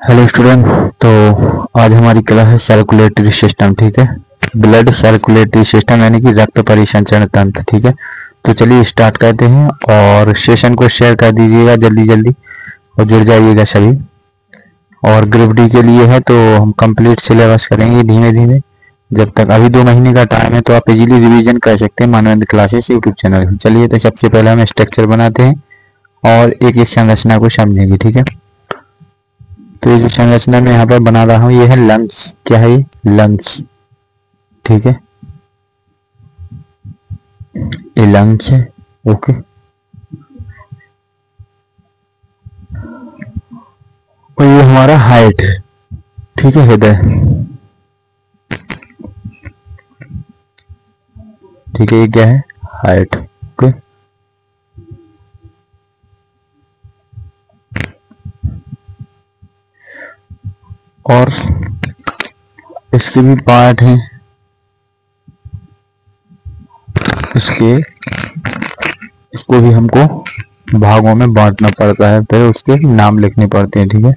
Hello student. तो आज हमारी क्लास है सर्कुलेटरी सिस्टम। ठीक है, ब्लड सर्कुलेटरी सिस्टम यानी कि रक्त परिसंचरण तंत्र। ठीक है, तो चलिए स्टार्ट करते हैं और सेशन को शेयर कर दीजिएगा जल्दी जल्दी और जुड़ जाइएगा सभी। और ग्रुप डी के लिए है तो हम कंप्लीट सिलेबस करेंगे धीमे धीमे। जब तक अभी 2 महीने का टाइम है तो आप इजीली रिवीजन कर सकते हैं मानवेंद्र क्लासेस यूट्यूब चैनल में। चलिए तो सबसे पहले हम स्ट्रक्चर बनाते हैं और एक एक संरचना को समझेंगे। ठीक है, तो ये जो संरचना मैं यहाँ पर बना रहा हूँ ये है लंग्स। क्या है ये? लंग्स। ठीक है, ये लंग्स है। ओके, और ये हमारा हार्ट। ठीक है, हृदय। ठीक है, ये क्या है? हार्ट। ओके, और इसके भी पार्ट हैं। इसको भी हमको भागों में बांटना पड़ता है, फिर उसके नाम लिखने पड़ते हैं। ठीक है,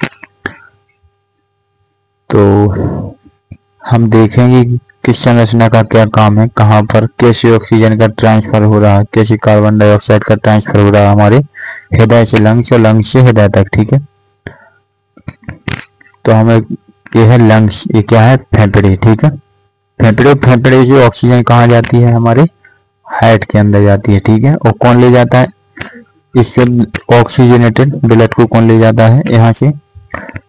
तो हम देखेंगे कि किस संरचना का क्या काम है, कहाँ पर कैसे ऑक्सीजन का ट्रांसफर हो रहा है, कैसे कार्बन डाइऑक्साइड का ट्रांसफर हो रहा है हमारे हृदय से लंग्स और लंग्स से हृदय तक। ठीक है, तो हमें ये है लंग्स। ये क्या है? फेफड़े। ठीक है, फेफड़े से ऑक्सीजन कहाँ जाती है? हमारे हार्ट के अंदर जाती है। ठीक है, और कौन ले जाता है इससे ऑक्सीजनेटेड ब्लड को? कौन ले जाता है यहाँ से?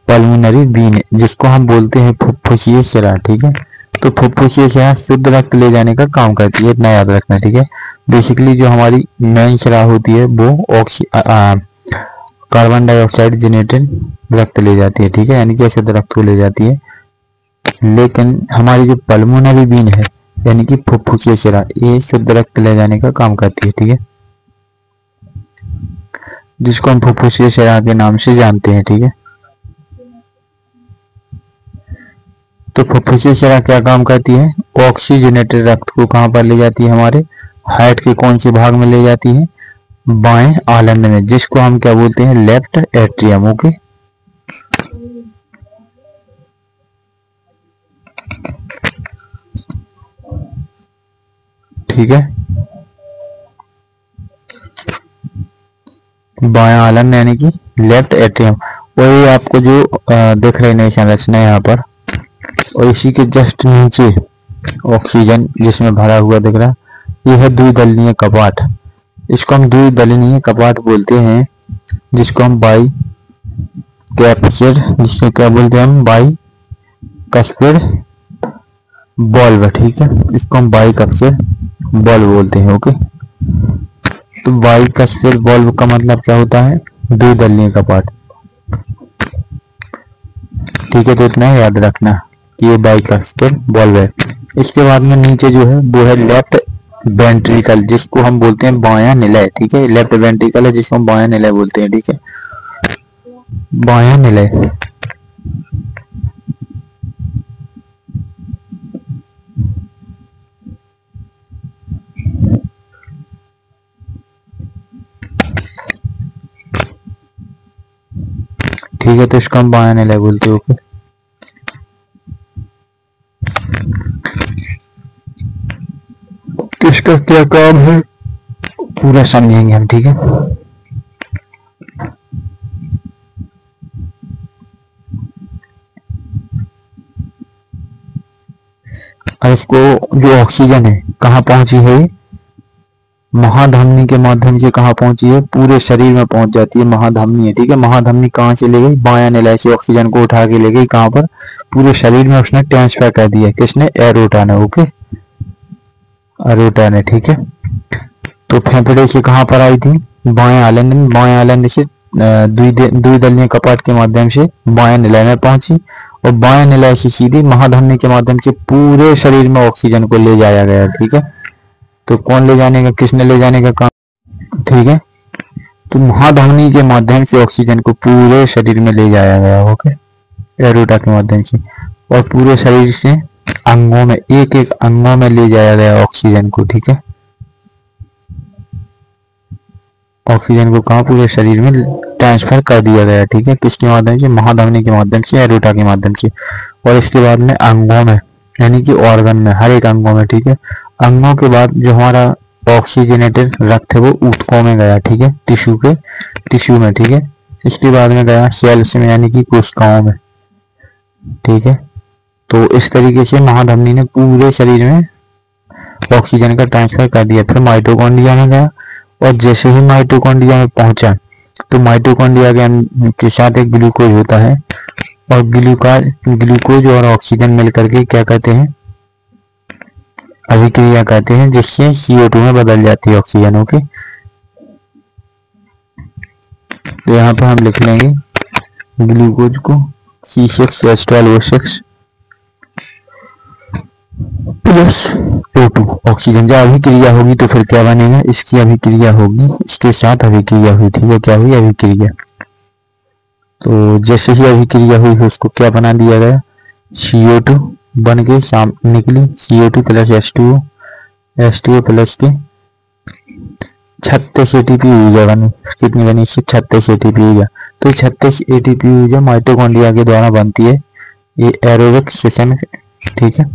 पल्मोनरी वीन, जिसको हम बोलते हैं फुफ्फुसीय शिरा। ठीक है, तो फुफ्फुसीय शिरा शुद्ध रक्त ले जाने का काम करती है, इतना याद रखना। ठीक है, बेसिकली जो हमारी मेन शिरा होती है वो कार्बन डाइऑक्साइड जेनेटेड रक्त ले जाती है। ठीक है, यानी कि अशुद्ध रक्त को ले जाती है। लेकिन हमारी जो पल्मोनरी वीन है यानी कि फुफ्फुसीय शिरा, ये शुद्ध रक्त ले जाने का काम करती है। ठीक है, जिसको हम फुफ्फुसीय शिरा के नाम से जानते हैं। ठीक है, तो फुफ्फुसीय शिरा क्या काम करती है? ऑक्सीजनेटेड रक्त को कहां पर ले जाती है? हमारे हार्ट के कौन से भाग में ले जाती है? बाएं आलंद में, जिसको हम क्या बोलते हैं? Left atrium. ओके, ठीक है, बाएं आलंद यानी कि लेफ्ट एट्रियम। और ये आपको जो दिख रही नई संरचना यहाँ पर, और इसी के जस्ट नीचे ऑक्सीजन जिसमें भरा हुआ दिख रहा, ये है द्विदलीय कपाट। इसको हम द्विदलीय कपाट बोलते हैं, जिसको हम बाई कैप्चर, जिसको क्या बोलते हैं हम? By cuspid valve. ठीक है, इसको हम बाई कस्पिड बॉल्व बोलते हैं। ओके, तो बाई कस्पिड बॉल्व का मतलब क्या होता है? द्विदलीय कपाट। ठीक है, तो इतना याद रखना कि ये बाई कस्पिड बॉल्व है। इसके बाद में नीचे जो है वो है लेफ्ट वेंट्रिकल, जिसको हम बोलते हैं बायां निलय। ठीक है, लेफ्ट वेंट्रिकल है जिसको हम बायां निलय बोलते हैं। ठीक है, बायां निलय। ठीक है, तो इसको हम बायां निलय बोलते हैं। ओके, किसका क्या काम है पूरा समझेंगे हम। ठीक है, और इसको जो ऑक्सीजन है कहाँ पहुंची है? महाधमनी के माध्यम से कहाँ पहुंची है? पूरे शरीर में पहुंच जाती है, महाधमनी है। ठीक है, महाधमनी कहाँ से ले गई? बायां निलय से ऑक्सीजन को उठा के ले गई कहाँ पर? पूरे शरीर में उसने ट्रांसफर कर दिया। किसने? एरोटा ने। ओके, एरोटा ने। ठीक है, तो फेफड़े से कहाँ पर आई थी? बाएं आलंद में। बाएं आलंद से द्विदलीय कपाट के माध्यम से बाएं निलय में पहुंची, और बाएं निलय से सीधी महाधमनी के माध्यम से पूरे शरीर में ऑक्सीजन को ले जाया गया। ठीक है, तो कौन ले जाने का, किसने ले जाने का काम? ठीक है, तो महाधमनी के माध्यम से ऑक्सीजन को पूरे शरीर में ले जाया गया। ओके, एरोटा के माध्यम से, और पूरे शरीर से अंगों में, एक एक अंगों में ले जाया गया ऑक्सीजन को। ठीक है, ऑक्सीजन को कहाँ पूरे शरीर में ट्रांसफर कर दिया गया, ठीक है। किसके माध्यम से? महाधमनी के माध्यम से, एरोटा के माध्यम से। और इसके बाद में अंगों में, यानी कि ऑर्गन में, हर एक अंगों में, ठीक है। अंगों के बाद जो हमारा ऑक्सीजनेटेड रक्त है वो ऊतकों में गया, ठीक है, टिश्यू में, ठीक है। इसके बाद में गया सेल्स में, यानी कि कोशिकाओं में, ठीक है। तो इस तरीके से महाधमनी ने पूरे शरीर में ऑक्सीजन का ट्रांसफर कर दिया। फिर माइटोकॉन्ड्रिया में गया, और जैसे ही माइटोकॉन्ड्रिया में पहुंचा तो माइटोकॉन्ड्रिया के साथ एक ग्लूकोज होता है, और ग्लूकोज और ऑक्सीजन मिलकर के क्या कहते हैं? अभिक्रिया कहते हैं, जिससे CO2 में बदल जाती है ऑक्सीजन। ओके, तो यहाँ पर हम लिख लेंगे ग्लूकोज को C6H12O6 प्लस O2। ऑक्सीजन जब अभिक्रिया होगी तो फिर क्या बनेगा? इसकी अभिक्रिया होगी, इसके साथ अभिक्रिया हुई, ठीक है। क्या हुई? अभिक्रिया। तो जैसे ही अभिक्रिया हुई उसको क्या बना दिया गया? CO2 बन के सामने निकली, CO2 प्लस H2O प्लस के 36 ATP ऊर्जा बनी। कितनी बनी? इससे 36 ATP ऊर्जा। तो 36 ATP ऊर्जा माइटोकॉन्ड्रिया के द्वारा बनती है। ये एरोबिक सेशन, ठीक है,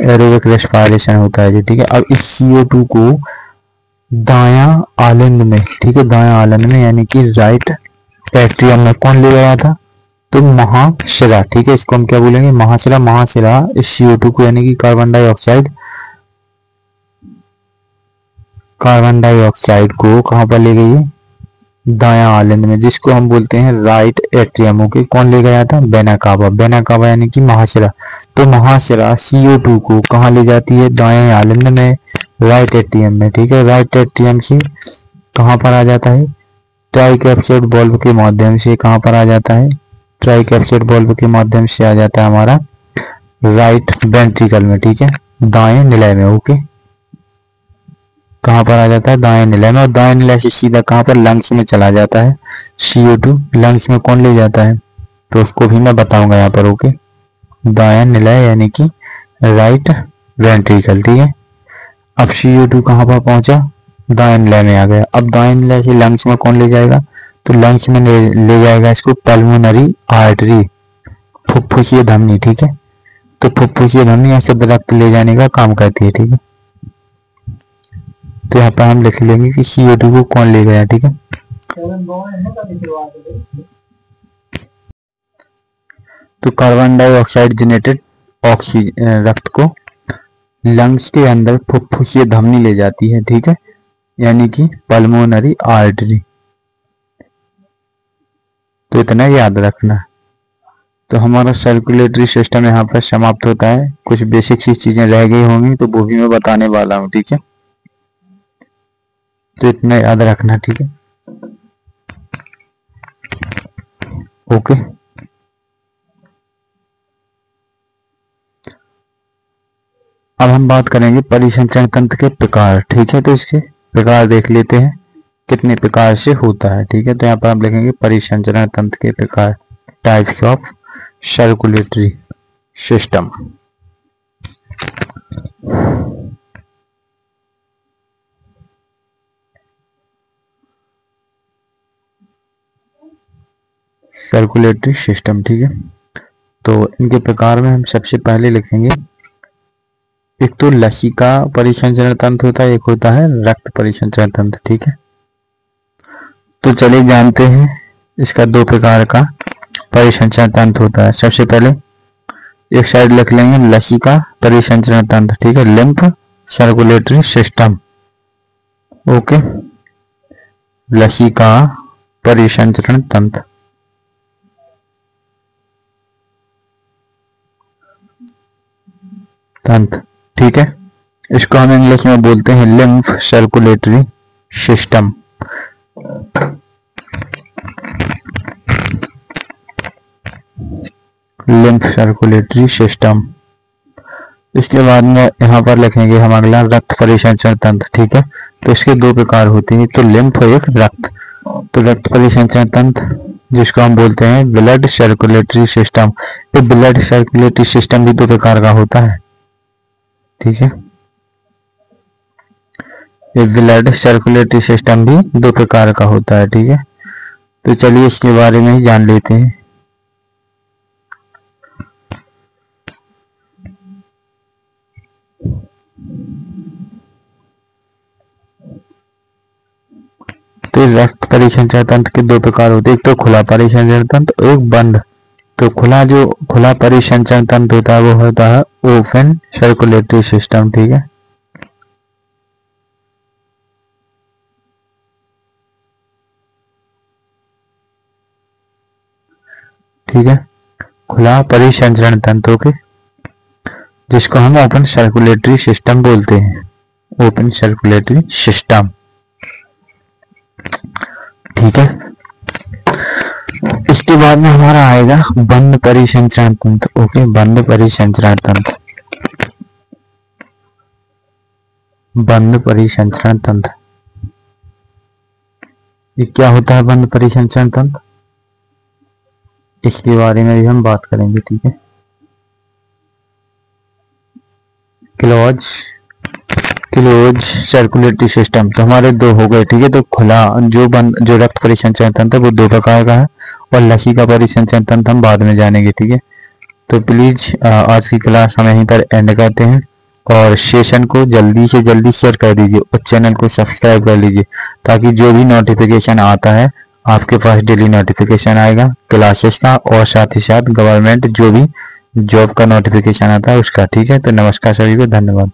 एरोबिक रेस्पिरेशन होता है जी, ठीक है। अब इस CO2 को दायां आलिंद में, ठीक है, दायां आलिंद में यानी कि राइट एट्रियम में कौन ले गया था? तो महाशिरा, ठीक है। इसको हम क्या बोलेंगे? महाशिरा। महाशिरा इस CO2 को, यानी कि कार्बन डाइऑक्साइड को कहां पर ले गई है? दायां आलिंद में, जिसको हम बोलते हैं राइट एट्रियम। ओके, कौन ले गया था? वेना कावा यानी कि महाशिरा। तो महाशिरा CO2 को कहां ले जाती है? दाएं आलिंद में, राइट एट्रियम में, ठीक है। राइट एट्रियम से कहां पर आ जाता है? ट्राइकैप्सिड वाल्व के माध्यम से। कहां पर आ जाता है? ट्राइकैप्सिड वाल्व के माध्यम से आ जाता है हमारा राइट वेंट्रिकल में, ठीक है, दाएं निलय में। ओके, कहां पर आ जाता है? दाएं निलय में। और दाएं निलय से सीधा कहां पर? लंग्स में चला जाता है CO2। लंग्स में कौन ले जाता है? तो उसको भी मैं बताऊंगा यहाँ पर। ओके, दाएं निलय यानी कि राइट वेंट्रिकल, ठीक है। अब CO2 कहां पर पहुंचा? दाएं निलय में आ गया। अब दाएं निलय से लंग्स में कौन ले जाएगा? तो लंग्स में ले जाएगा इसको पल्मोनरी आर्टरी, फुफ्फुसीय धमनी, ठीक है। तो फुफ्फुसीय धमनी ऐसे रक्त ले जाने का काम करती है, ठीक है। तो यहाँ पर हम लिख लेंगे कि CO2 को कौन ले गया, ठीक है। तो कार्बन डाइऑक्साइड जेनेटेड ऑक्सीजन रक्त को लंग्स के अंदर फुफ्फुसीय धमनी ले जाती है, ठीक है, यानी कि पल्मोनरी आर्टरी। तो इतना याद रखना। तो हमारा सर्कुलेटरी सिस्टम यहाँ पर समाप्त होता है। कुछ बेसिक सी चीजें रह गई होंगी तो वो भी मैं बताने वाला हूँ, ठीक है। तो इतना याद रखना, ठीक है। ओके, अब हम बात करेंगे परिसंचरण तंत्र के प्रकार, ठीक है। तो इसके प्रकार देख लेते हैं कितने प्रकार से होता है, ठीक है। तो यहाँ पर हम लिखेंगे परिसंचरण तंत्र के प्रकार, types of circulatory system. Circulatory system, ठीक है। तो इनके प्रकार में हम सबसे पहले लिखेंगे, एक तो लसिका परिसंचरण तंत्र होता है, एक होता है रक्त परिसंचरण तंत्र, ठीक है। तो चलिए जानते हैं इसका दो प्रकार का परिसंचरण तंत्र होता है। सबसे पहले एक साइड लिख लेंगे लसिका परिसंचरण तंत्र, ठीक है, लिम्फ सर्कुलेटरी सिस्टम। ओके, लसिका परिसंचरण तंत्र। ठीक है, इसको हम इंग्लिश में बोलते हैं lymph circulatory system. Lymph circulatory system. इसके बाद में यहाँ पर लिखेंगे हम अगला रक्त परिसंचरण तंत्र, ठीक है। तो इसके दो प्रकार होते हैं, तो लिम्फ और एक रक्त। तो रक्त परिसंचरण तंत्र जिसको हम बोलते हैं ब्लड सर्कुलेटरी सिस्टम। तो ब्लड सर्कुलेटरी सिस्टम भी दो प्रकार का होता है, ठीक है। ये ब्लड सर्कुलेटरी सिस्टम भी 2 प्रकार का होता है, ठीक है। तो चलिए इसके बारे में ही जान लेते हैं। तो रक्त परिसंचरण तंत्र के 2 प्रकार होते हैं, एक तो खुला परिसंचरण तंत्र, एक बंद। तो खुला परिसंचरण तंत्र होता है वो होता है ओपन सर्कुलेटरी सिस्टम, ठीक है। ठीक है, खुला परिसंचरण तंत्र के जिसको हम ओपन सर्कुलेटरी सिस्टम बोलते हैं, ओपन सर्कुलेटरी सिस्टम, ठीक है। इसके बाद में हमारा आएगा बंद परिसंचरण तंत्र। ओके, बंद परिसंचरण तंत्र, बंद परिसंचरण तंत्र ये क्या होता है? बंद परिसंचरण तंत्र, इसके बारे में भी हम बात करेंगे, ठीक है। क्लोज सर्कुलेटरी सिस्टम तो हमारे 2 हो गए, ठीक है। तो खुला जो रक्त परिसंचरण तंत्र वो 2 प्रकार का है, और लसिका परिसंचरण तंत्र हम बाद में जानेंगे, ठीक है। तो प्लीज आज की क्लास हम यहीं पर एंड करते हैं, और सेशन को जल्दी से जल्दी शेयर कर दीजिए और चैनल को सब्सक्राइब कर लीजिए, ताकि जो भी नोटिफिकेशन आता है आपके पास डेली नोटिफिकेशन आएगा क्लासेस का, और साथ ही साथ गवर्नमेंट जो भी जॉब का नोटिफिकेशन आता है उसका, ठीक है। तो नमस्कार सभी को, धन्यवाद।